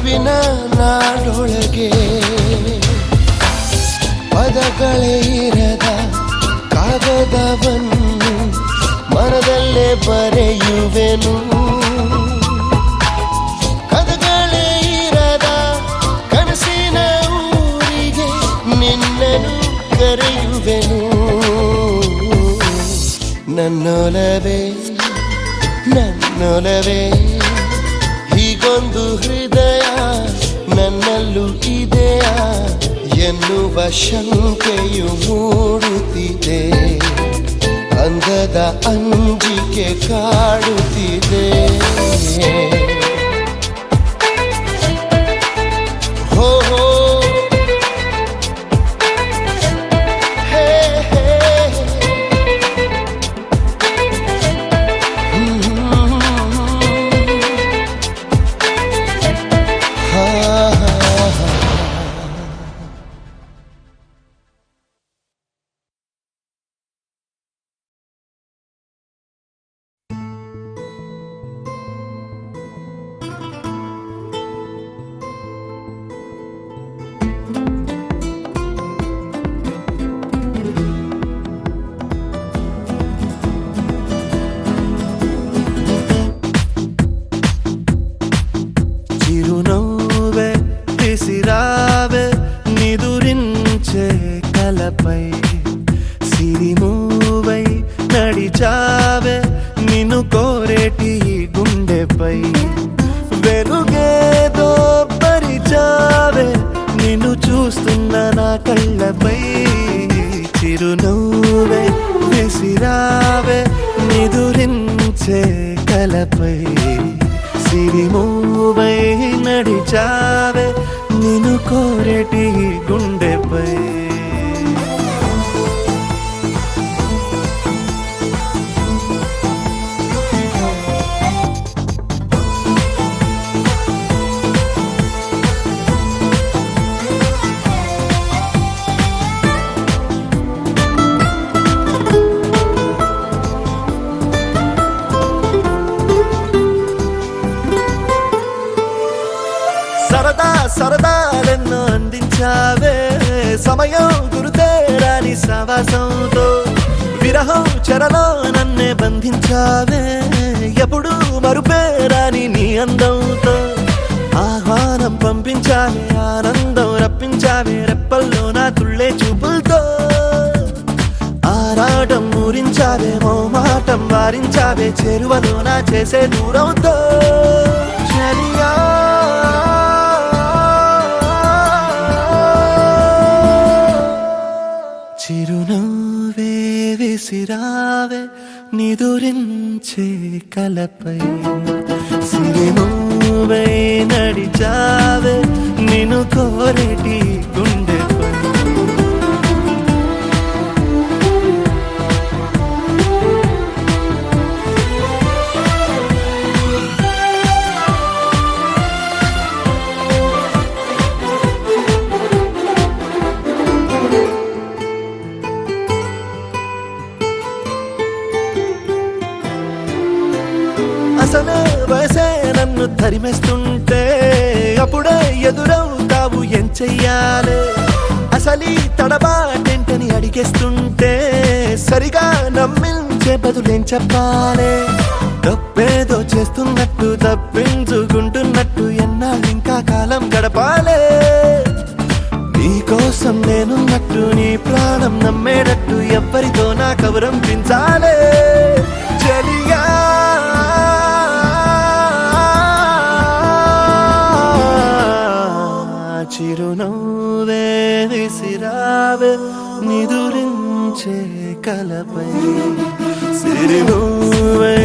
ನೆನಪಿನ ನಾಡೊಳಗೆ ಪದಗಳೇ ಇರದ ಕಾಗದವನ್ನು ಮನದಲ್ಲೇ ಬರೆಯುವೆನು. ಕದಗಳೇ ಇರದ ಕನಸಿನ ಊರಿಗೆ ನಿನ್ನನ್ನು ಕರೆಯುವೆನು. ನನ್ನೊಲವೇ ನನ್ನೊಲವೇ ಹೀಗೊಂದು ಹೃದಯ ನನ್ನಲ್ಲೂ ಇದೆಯಾ ಎನ್ನುವ ಶಂಕೆಯು ಮೂಡುತ್ತಿದೆ. ಅಂದದ ಅಂಜಿಕೆ ಕಾಡುತ್ತಿದೆ. ಹೋ ಹೋ ಹೇ ಹೇ చిరునవ్వే విసిరావే నిదురించే కలపై సిరిమూవై నడిచావే నిన్ను కోరేటి గుండెపై వెలుగేదో పరిచావే నిన్ను చూస్తున్న నా కళ్ళపై. చిరునవ్వే విసిరావే నిదురించే కలపై సిరిమూవై నడిచావే నిన్ను కోరేటి గుండెపై. సరదా సరదాలెన్నో అందించావే సమయం గురుతేరాని సావాసంతో. విరహం చెరలో నన్నే బంధించావే ఎప్పుడు మరుపేరాని నీ అందంతో. ఆహ్వానం పంపించావే ఆనందం రప్పించావే రెప్పల్లో నా తుళ్ళే చూపులతో. ఆరాటం ఊరించావే మోమాటం వారించావే చేరువలో నా చేసే దూరంతో. చలియా చిరునవ్వే విసిరావే నిదురించే కలపై సిరిమూవై నడిచావే నిన్ను కోరేటి గుండెపై. అసలే వయసే నన్ను తరిమేస్తుంటే అప్పుడే ఎదురవుతావు ఏం చెయ్యాలి. అసలీ తడబాటేంటని అడిగేస్తుంటే సరిగా నమ్మించే బదులేం చెప్పాలి. తప్పేదో చేస్తున్నట్టు తప్పించుకుంటున్నట్టు ఎన్నాళ్ళు ఇంకా కాలం గడపాలే. నీకోసం నేనున్నట్టు నీ ప్రాణం నమ్మేటట్టు ఎవ్వరితో నా కబురం పెంచాలే. చలియా చిరునవ్వే విసిరావే నిదురించే కలపై సిరిమూవై